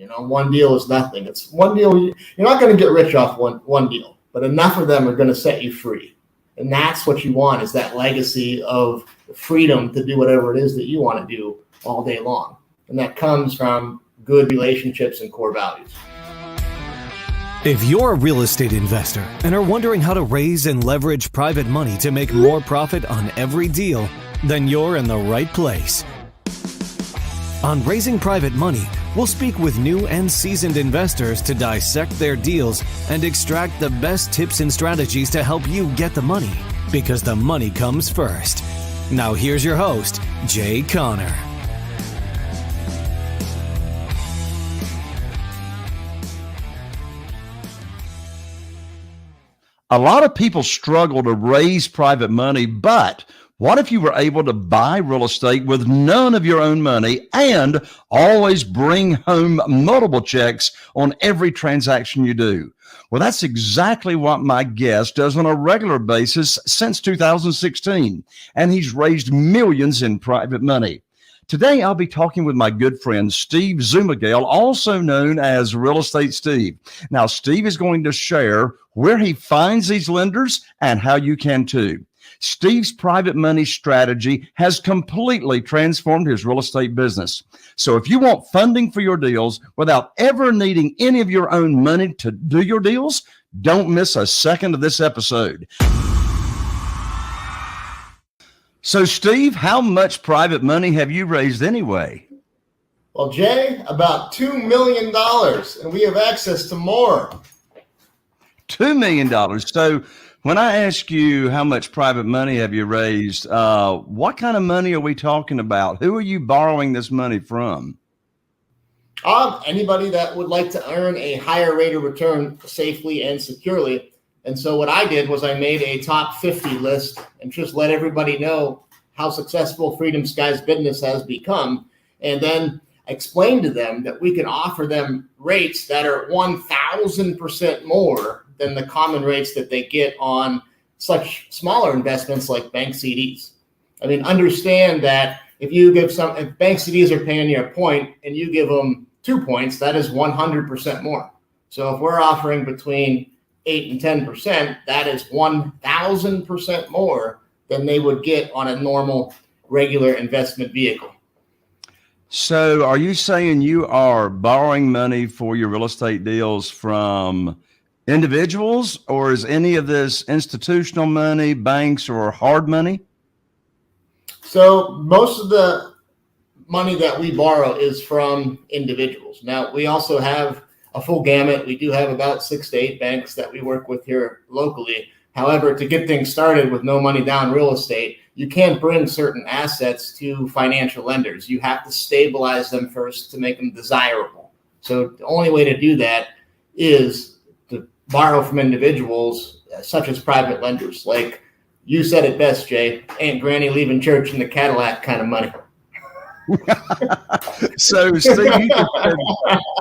One deal is nothing. It's one deal. You're not going to get rich off one deal, but enough of them are going to set you free. And that's what you want, is that legacy of freedom to do whatever it is that you want to do all day long. And that comes from good relationships and core values. If you're a real estate investor and are wondering how to raise and leverage private money to make more profit on every deal, then you're in the right place. On Raising Private Money, we'll speak with new and seasoned investors to dissect their deals and extract the best tips and strategies to help you get the money, because the money comes first. Now here's your host, Jay Conner. A lot of people struggle to raise private money, but what if you were able to buy real estate with none of your own money and always bring home multiple checks on every transaction you do? Well, that's exactly what my guest does on a regular basis since 2016, and he's raised millions in private money. Today, I'll be talking with my good friend, Steve Szumigale, also known as Real Estate Steve. Now, Steve is going to share where he finds these lenders and how you can too. Steve's private money strategy has completely transformed his real estate business. So if you want funding for your deals without ever needing any of your own money to do your deals, don't miss a second of this episode. So, Steve, how much private money have you raised anyway? Well, Jay, about $2 million, and we have access to more. $2 million. So when I ask you how much private money have you raised, what kind of money are we talking about? Who are you borrowing this money from? Anybody that would like to earn a higher rate of return safely and securely. And so what I did was I made a top 50 list and just let everybody know how successful Freedom Sky's business has become. And then explained to them that we can offer them rates that are 1,000% more than the common rates that they get on such smaller investments like bank CDs. I mean, understand that if bank CDs are paying you a point and you give them 2 points, that is 100% more. So if we're offering between 8 and 10%, that is 1,000% more than they would get on a normal, regular investment vehicle. So are you saying you are borrowing money for your real estate deals from individuals, or is any of this institutional money, banks, or hard money? So most of the money that we borrow is from individuals. Now, we also have a full gamut. We do have about 6 to 8 banks that we work with here locally. However, to get things started with no money down real estate, you can't bring certain assets to financial lenders. You have to stabilize them first to make them desirable. So the only way to do that is to borrow from individuals such as private lenders. Like you said it best, Jay, Aunt Granny leaving church in the Cadillac kind of money. So, Steve,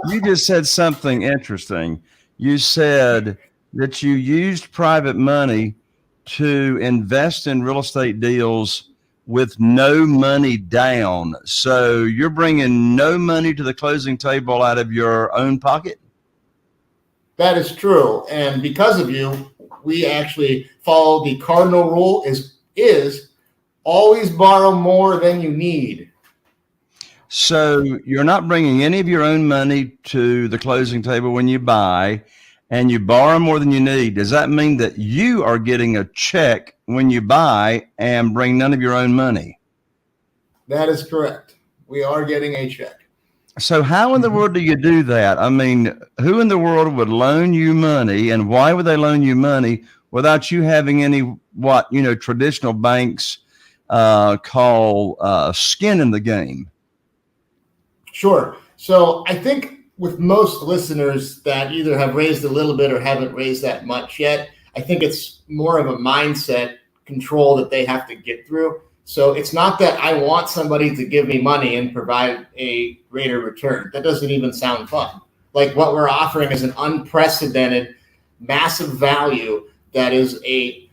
you just said something interesting. You said that you used private money to invest in real estate deals with no money down. So you're bringing no money to the closing table out of your own pocket? That is true. And because of you, we actually follow the cardinal rule is always borrow more than you need. So you're not bringing any of your own money to the closing table when you buy, and you borrow more than you need. Does that mean that you are getting a check when you buy and bring none of your own money? That is correct. We are getting a check. So how in the world do you do that? I mean, who in the world would loan you money, and why would they loan you money without you having any, traditional banks call skin in the game? Sure. So I think with most listeners that either have raised a little bit or haven't raised that much yet, I think it's more of a mindset control that they have to get through. So it's not that I want somebody to give me money and provide a greater return. That doesn't even sound fun. Like what we're offering is an unprecedented, massive value that is a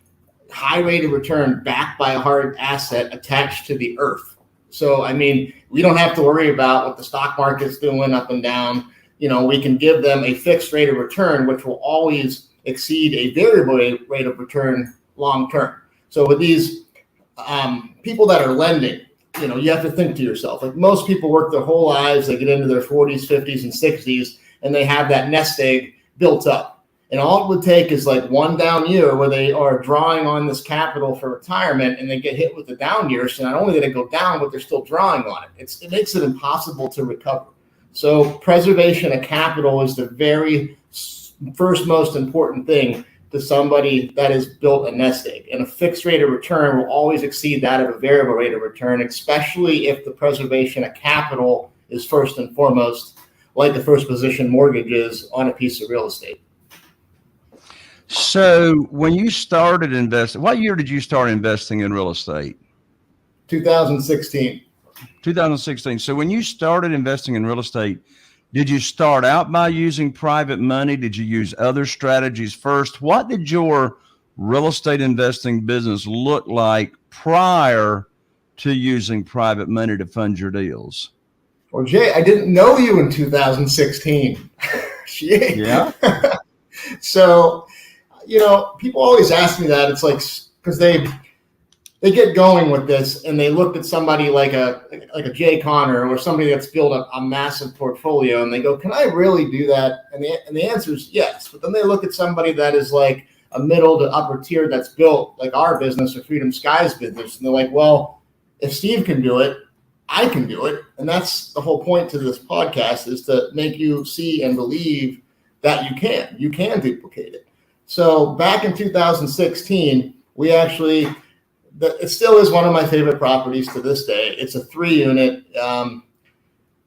high rate of return backed by a hard asset attached to the earth. So, I mean, we don't have to worry about what the stock market's doing up and down. we can give them a fixed rate of return, which will always exceed a variable rate of return long term. So with these people that are lending, you have to think to yourself, like most people work their whole lives, they get into their 40s, 50s, and 60s, and they have that nest egg built up. And all it would take is like one down year where they are drawing on this capital for retirement and they get hit with the down year. So not only did it go down, but they're still drawing on it. It makes it impossible to recover. So preservation of capital is the very first most important thing to somebody that has built a nest egg. And a fixed rate of return will always exceed that of a variable rate of return, especially if the preservation of capital is first and foremost, like the first position mortgage is on a piece of real estate. So when you started investing, what year did you start investing in real estate? 2016. 2016. So when you started investing in real estate, did you start out by using private money? Did you use other strategies first? What did your real estate investing business look like prior to using private money to fund your deals? Well, Jay, I didn't know you in 2016. Yeah. So, people always ask me that. It's like, because they get going with this and they look at somebody like a Jay Connor or somebody that's built a massive portfolio and they go, can I really do that? And the answer is yes. But then they look at somebody that is like a middle to upper tier that's built like our business or Freedom Sky's business. And they're like, well, if Steve can do it, I can do it. And that's the whole point to this podcast, is to make you see and believe that you can duplicate it. So back in 2016, we actually, it still is one of my favorite properties to this day. It's a 3-unit. I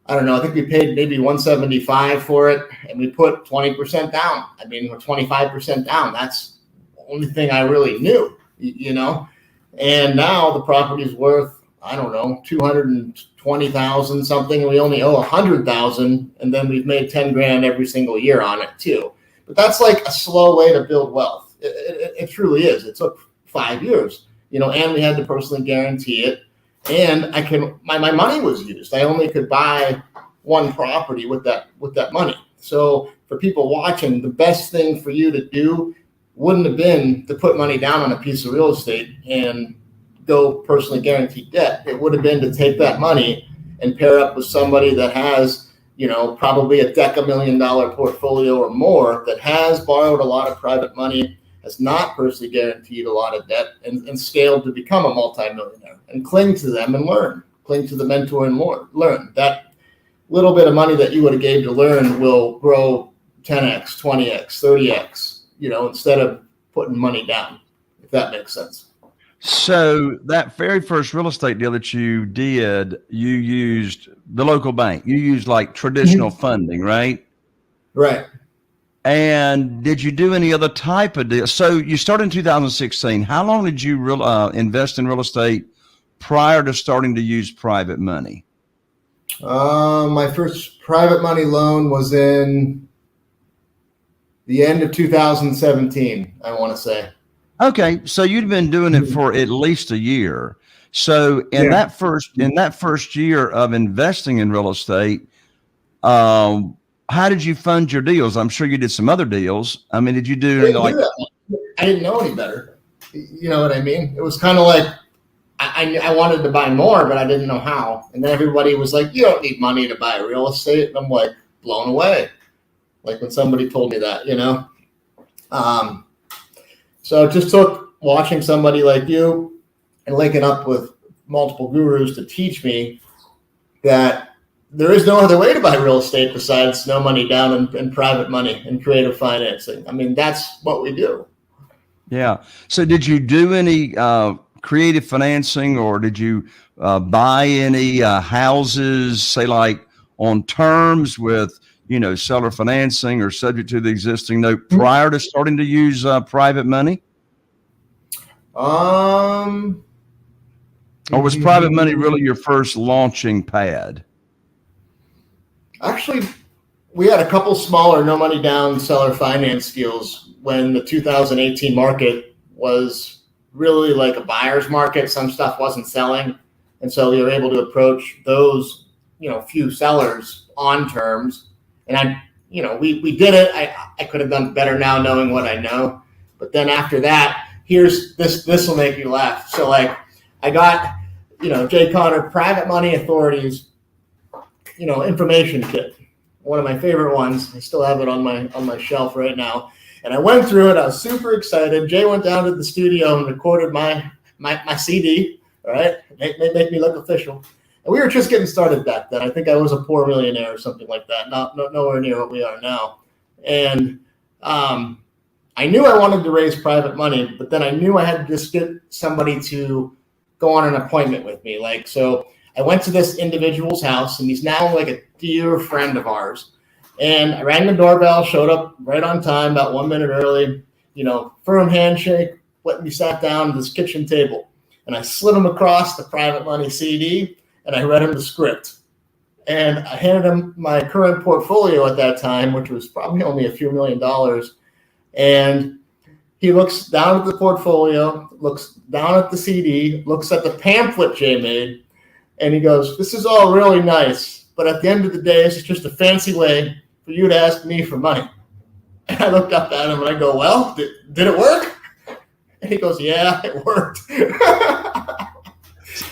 don't know. I think we paid maybe $175 for it, and we put 20% down. I mean, we're 25% down. That's the only thing I really knew, And now the property's worth, I don't know, $220,000 something, and we only owe $100,000, and then we've made $10,000 every single year on it too. But that's like a slow way to build wealth. It truly is. It took 5 years. And we had to personally guarantee it. And my money was used. I only could buy one property with that money. So for people watching, the best thing for you to do wouldn't have been to put money down on a piece of real estate and go personally guaranteed debt. It would have been to take that money and pair up with somebody that has, probably a $10,000,000 portfolio or more, that has borrowed a lot of private money, has not personally guaranteed a lot of debt, and scaled to become a multimillionaire, and cling to them and learn, cling to the mentor and learn. That little bit of money that you would have gave to learn will grow 10x, 20x, 30x, instead of putting money down, if that makes sense. So that very first real estate deal that you did, you used the local bank. You used like traditional funding, right? Right. And did you do any other type of deal? So you started in 2016. How long did you invest in real estate prior to starting to use private money? My first private money loan was in the end of 2017, I want to say. Okay, so you'd been doing it for at least a year. So in that first year of investing in real estate, how did you fund your deals? I'm sure you did some other deals. I mean, did you do I didn't know any better. You know what I mean? It was kind of like I wanted to buy more, but I didn't know how. And then everybody was like, "You don't need money to buy real estate." And I'm like blown away, like when somebody told me that, So it just took watching somebody like you and linking up with multiple gurus to teach me that there is no other way to buy real estate besides no money down and private money and creative financing. I mean, that's what we do. Yeah. So did you do any creative financing, or did you buy any houses, say like on terms with, seller financing or subject to the existing note prior to starting to use private money? Or was private money really your first launching pad? Actually, we had a couple smaller no money down seller finance deals when the 2018 market was really like a buyer's market. Some stuff wasn't selling. And so we were able to approach those, few sellers on terms And we did it. I could have done better now knowing what I know. But then after that, here's this will make you laugh. So like I got, Jay Conner, Private Money Authorities, information kit. One of my favorite ones. I still have it on my shelf right now. And I went through it. I was super excited. Jay went down to the studio and recorded my CD, all right? Make me look official. And we were just getting started back then. I think I was a poor millionaire or something like that. Nowhere near what we are now. And I knew I wanted to raise private money, but then I knew I had to just get somebody to go on an appointment with me. So I went to this individual's house, and he's now like a dear friend of ours. And I rang the doorbell, showed up right on time, about 1 minute early, firm handshake, we sat down at this kitchen table. And I slid him across the Private Money CD, and I read him the script. And I handed him my current portfolio at that time, which was probably only a few $1 million. And he looks down at the portfolio, looks down at the CD, looks at the pamphlet Jay made, and he goes, "This is all really nice, but at the end of the day, it's just a fancy way for you to ask me for money." And I looked up at him and I go, "Well, did it work?" And he goes, "Yeah, it worked."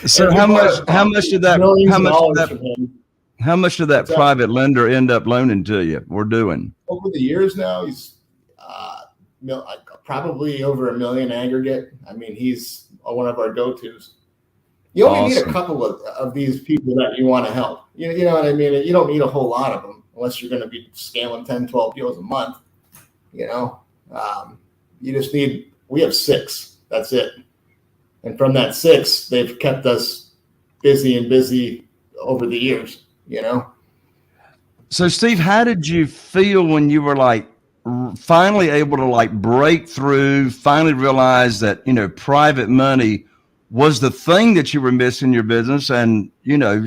So how much did that private lender end up loaning to you? We're doing over the years now. He's probably over $1 million aggregate. I mean, he's one of our go-tos. You only need a couple of these people that you want to help. You know what I mean? You don't need a whole lot of them unless you're going to be scaling 10, 12 deals a month. You just need, we have 6. That's it. And from that 6, they've kept us busy over the years, So Steve, how did you feel when you were like finally able to like break through, finally realize that, private money was the thing that you were missing in your business and,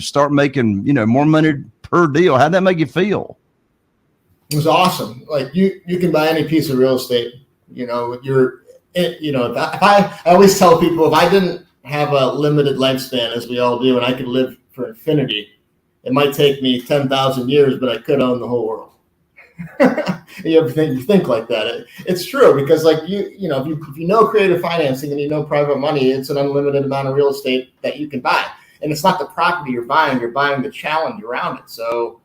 start making, more money per deal? How'd that make you feel? It was awesome. Like you can buy any piece of real estate, I always tell people, if I didn't have a limited lifespan as we all do, and I could live for infinity, it might take me 10,000 years, but I could own the whole world. You think like that. It's true, because if you know creative financing and you know private money, it's an unlimited amount of real estate that you can buy. And it's not the property you're buying the challenge around it. So,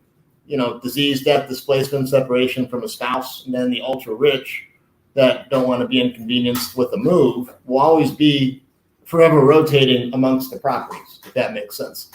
disease, death, displacement, separation from a spouse, and then the ultra rich that don't want to be inconvenienced with a move will always be forever rotating amongst the properties, if that makes sense.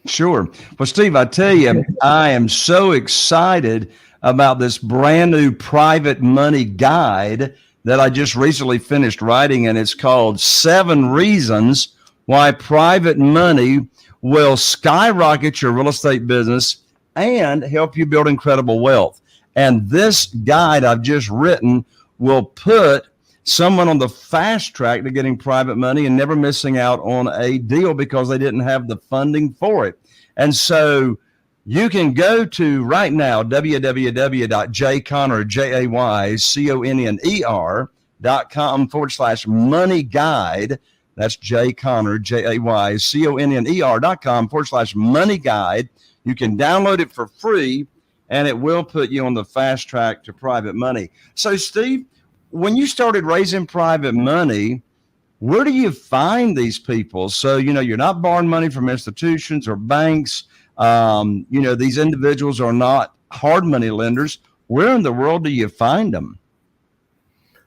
Sure. Well, Steve, I tell you, I am so excited about this brand new private money guide that I just recently finished writing, and it's called 7 Reasons Why Private Money Will Skyrocket Your Real Estate Business and Help You Build Incredible Wealth. And this guide I've just written will put someone on the fast track to getting private money and never missing out on a deal because they didn't have the funding for it. And so you can go to right now, www.jayconner.com/money guide. That's Jayconner, JAYCONNER.com/money guide. You can download it for free, and it will put you on the fast track to private money. So, Steve, when you started raising private money, where do you find these people? So, you're not borrowing money from institutions or banks. These individuals are not hard money lenders. Where in the world do you find them?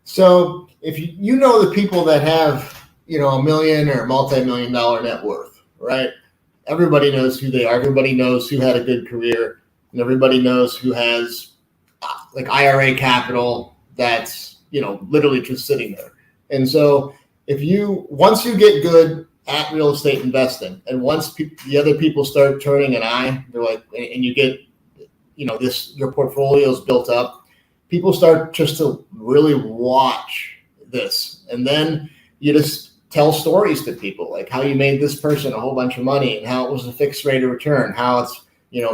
So if you know the people that have, $1 million or multi-million-dollar net worth, right? Everybody knows who they are. Everybody knows who had a good career, and everybody knows who has like IRA capital that's, literally just sitting there. And so once you get good at real estate investing, and once the other people start turning an eye, they're like, and you get, your portfolio is built up, people start just to really watch this. And then you just tell stories to people, like how you made this person a whole bunch of money and how it was a fixed rate of return, how it's,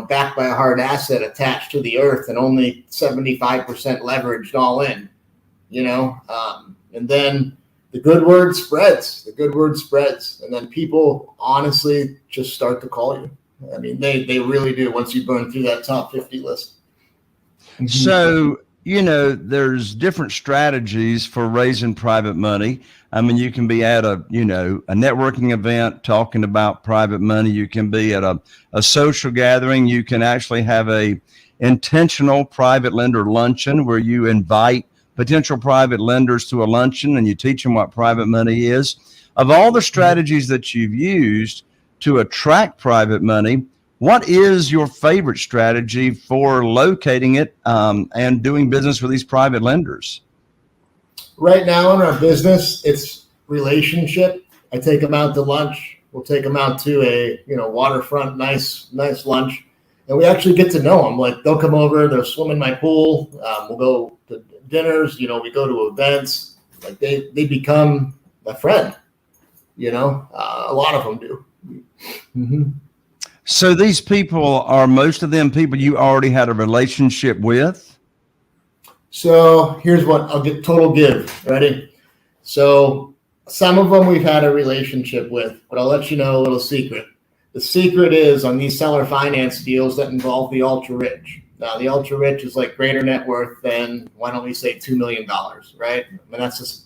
backed by a hard asset attached to the earth and only 75% leveraged all in, and then the good word spreads. And then people honestly just start to call you. I mean, they really do once you burn through that top 50 list. So, there's different strategies for raising private money. I mean, you can be at a networking event talking about private money. You can be at a social gathering. You can actually have a intentional private lender luncheon where you invite potential private lenders to a luncheon and you teach them what private money is. Of all the strategies that you've used to attract private money, what is your favorite strategy for locating it and doing business with these private lenders? Right now in our business, it's relationship. I take them out to lunch. We'll take them out to a waterfront, nice lunch, and we actually get to know them. Like they'll come over, they'll swim in my pool. We'll go to dinners. We go to events. Like they become a friend. A lot of them do. Mm-hmm. So these people are most of them people you already had a relationship with? So here's what I'll get total give. Ready? So some of them we've had a relationship with, but I'll let you know a little secret. The secret is on these seller finance deals that involve the ultra rich. Now the ultra rich is like greater net worth than, why don't we say $2 million, right? I mean, that's just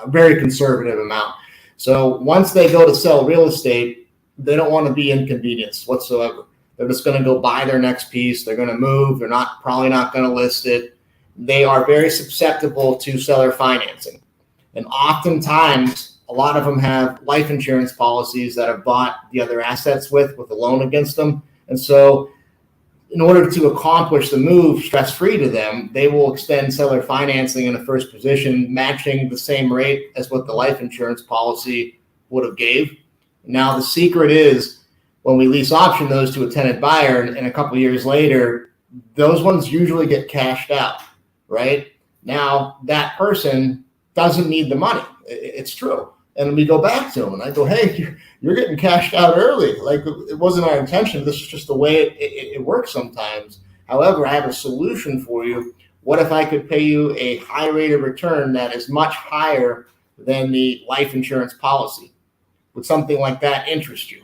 a very conservative amount. So once they go to sell real estate, they don't want to be inconvenienced whatsoever. They're just going to go buy their next piece. They're going to move. They're probably not going to list it. They are very susceptible to seller financing. And oftentimes, a lot of them have life insurance policies that have bought the other assets with a loan against them. And so in order to accomplish the move stress-free to them, they will extend seller financing in a first position, matching the same rate as what the life insurance policy would have gave. Now, the secret is when we lease option those to a tenant buyer and a couple of years later, those ones usually get cashed out, right? Now, that person doesn't need the money. It's true. And we go back to them and I go, hey, you're getting cashed out early. Like it wasn't our intention. This is just the way it works sometimes. However, I have a solution for you. What if I could pay you a high rate of return that is much higher than the life insurance policy? Would something like that interest you?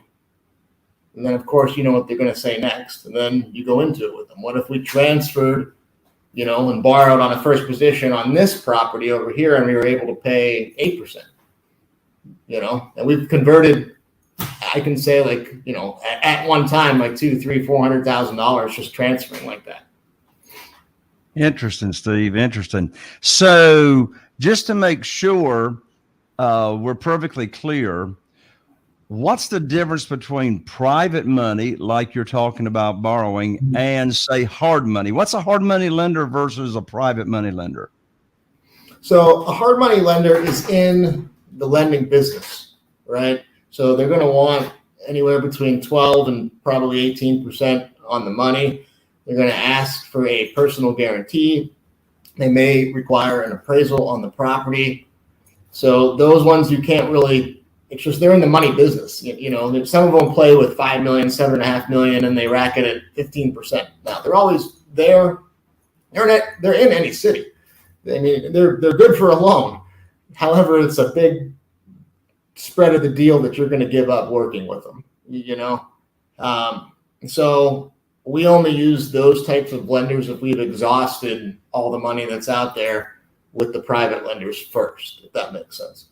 And then, of course, you know what they're going to say next. And then you go into it with them. What if we transferred, and borrowed on a first position on this property over here and we were able to pay 8%? And we've converted, I can say at one time, like $200,000, $300,000, $400,000 just transferring like that. Interesting, Steve. Interesting. So just to make sure we're perfectly clear, what's the difference between private money, like you're talking about borrowing, and say hard money? What's a hard money lender versus a private money lender? So a hard money lender is in the lending business, right? So they're going to want anywhere between 12 and probably 18% on the money. They're going to ask for a personal guarantee. They may require an appraisal on the property. So those ones you can't really, it's just they're in the money business. Some of them play with 5 million, 7.5 million, and they rack it at 15%. Now they're always there. They're in any city. I mean, they're good for a loan. However, it's a big spread of the deal that you're going to give up working with them, So we only use those types of lenders if we've exhausted all the money that's out there with the private lenders first, if that makes sense.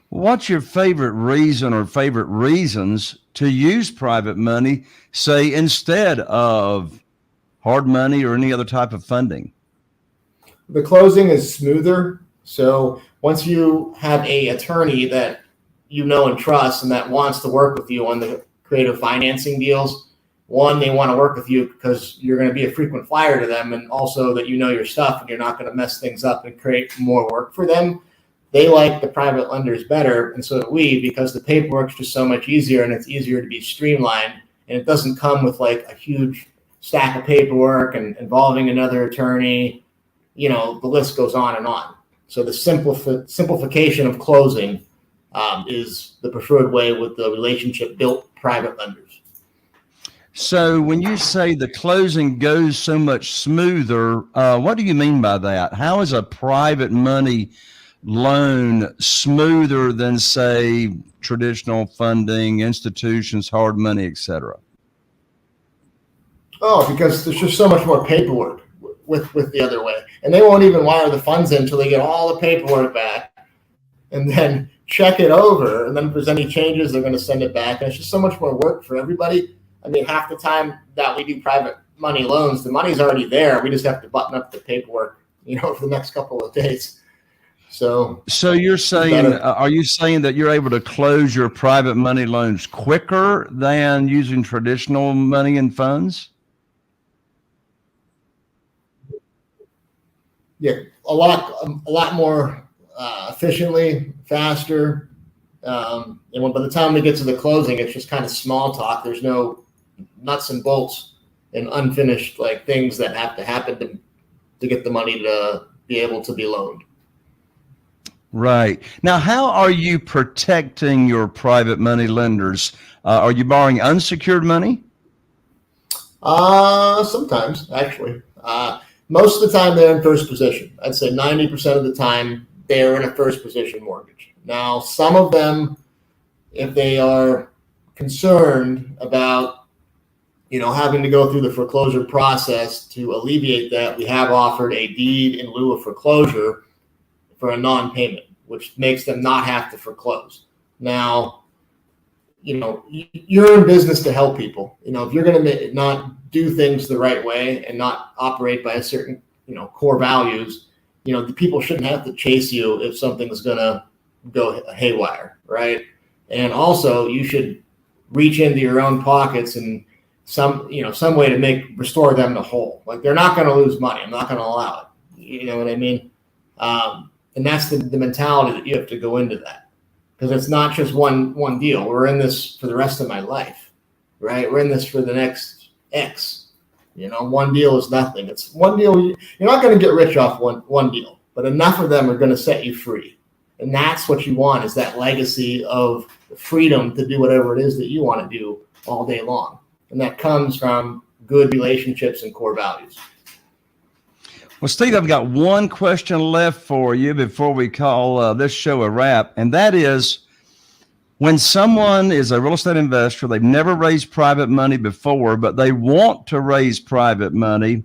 What's your favorite reason or favorite reasons to use private money, say, instead of hard money or any other type of funding? The closing is smoother. So once you have a attorney that you know and trust and that wants to work with you on the creative financing deals, one, they want to work with you because you're going to be a frequent flyer to them, and also that you know your stuff and you're not going to mess things up and create more work for them. They like the private lenders better, and so do we, because the paperwork's just so much easier and it's easier to be streamlined, and it doesn't come with like a huge stack of paperwork and involving another attorney. The list goes on and on. So the simplification of closing is the preferred way with the relationship-built private lenders. So when you say the closing goes so much smoother, what do you mean by that? How is a private money loan smoother than, say, traditional funding, institutions, hard money, et cetera? Oh, because there's just so much more paperwork. with the other way. And they won't even wire the funds in until they get all the paperwork back and then check it over. And then if there's any changes, they're going to send it back. And it's just so much more work for everybody. I mean, half the time that we do private money loans, the money's already there. We just have to button up the paperwork, for the next couple of days. So you're saying, are you saying that you're able to close your private money loans quicker than using traditional money and funds? Yeah, a lot more efficiently, faster. And by the time we get to the closing, it's just kind of small talk. There's no nuts and bolts and unfinished things that have to happen to get the money to be able to be loaned. Right. Now, how are you protecting your private money lenders? Are you borrowing unsecured money? Sometimes, actually. Most of the time they're in first position. I'd say 90% of the time they're in a first position mortgage. Now, some of them, if they are concerned about, having to go through the foreclosure process, to alleviate that, we have offered a deed in lieu of foreclosure for a non-payment, which makes them not have to foreclose. Now, you're in business to help people. If you're going to not do things the right way and not operate by a certain, core values, the people shouldn't have to chase you if something's going to go haywire, right? And also, you should reach into your own pockets and some way to restore them to whole. They're not going to lose money. I'm not going to allow it. You know what I mean? And that's the mentality that you have to go into that, because it's not just one deal. We're in this for the rest of my life, right? We're in this for the next X. One deal is nothing. It's one deal. You're not going to get rich off one deal, but enough of them are going to set you free. And that's what you want, is that legacy of freedom to do whatever it is that you want to do all day long. And that comes from good relationships and core values. Well, Steve, I've got one question left for you before we call this show a wrap. And that is, when someone is a real estate investor, they've never raised private money before, but they want to raise private money,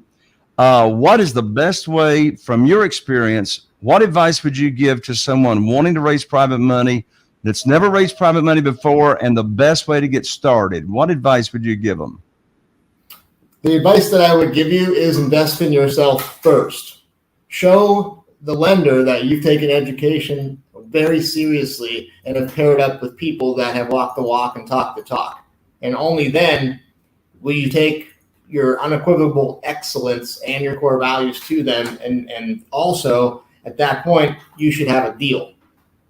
what is the best way, from your experience, what advice would you give to someone wanting to raise private money that's never raised private money before, and the best way to get started? What advice would you give them? The advice that I would give you is invest in yourself first. Show the lender that you've taken education very seriously and have paired up with people that have walked the walk and talked the talk. And only then will you take your unequivocal excellence and your core values to them. And also, at that point, you should have a deal,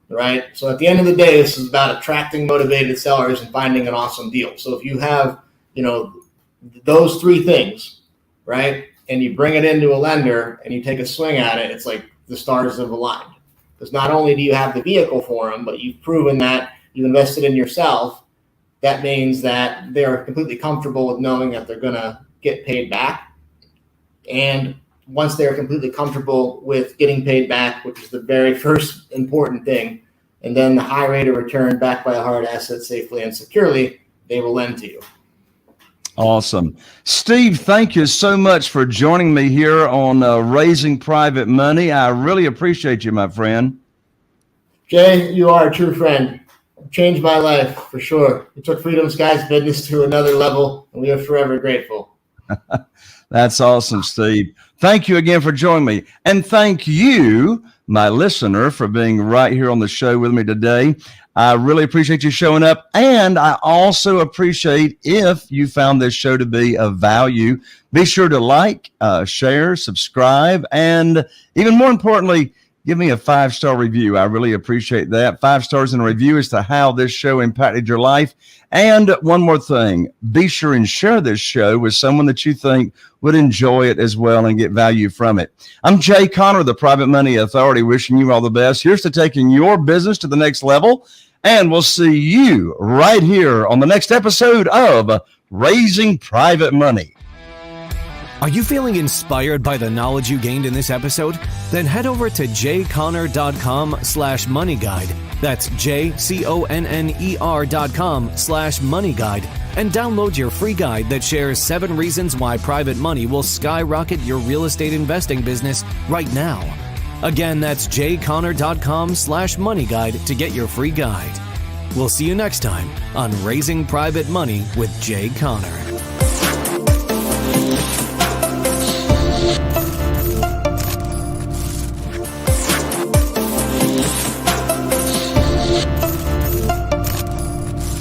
right? So at the end of the day, this is about attracting motivated sellers and finding an awesome deal. So if you have, those three things, right, and you bring it into a lender and you take a swing at it, it's like the stars have aligned. Because not only do you have the vehicle for them, but you've proven that you invested in yourself. That means that they're completely comfortable with knowing that they're going to get paid back. And once they're completely comfortable with getting paid back, which is the very first important thing, and then the high rate of return backed by a hard asset safely and securely, they will lend to you. Awesome. Steve, thank you so much for joining me here on Raising Private Money. I really appreciate you, my friend. Jay, you are a true friend. Changed my life for sure. You took Freedom Sky's business to another level, and we are forever grateful. That's awesome, Steve. Thank you again for joining me. And thank you, my listener, for being right here on the show with me today. I really appreciate you showing up. And I also appreciate if you found this show to be of value. Be sure to like, share, subscribe, and even more importantly, give me a 5-star review. I really appreciate that. 5 stars in a review as to how this show impacted your life. And one more thing, be sure and share this show with someone that you think would enjoy it as well and get value from it. I'm Jay Connor, the Private Money Authority, wishing you all the best. Here's to taking your business to the next level. And we'll see you right here on the next episode of Raising Private Money. Are you feeling inspired by the knowledge you gained in this episode? Then head over to jconner.com/moneyguide. That's jconner.com/moneyguide and download your free guide that shares 7 reasons why private money will skyrocket your real estate investing business right now. Again, that's jconner.com/moneyguide to get your free guide. We'll see you next time on Raising Private Money with Jay Conner.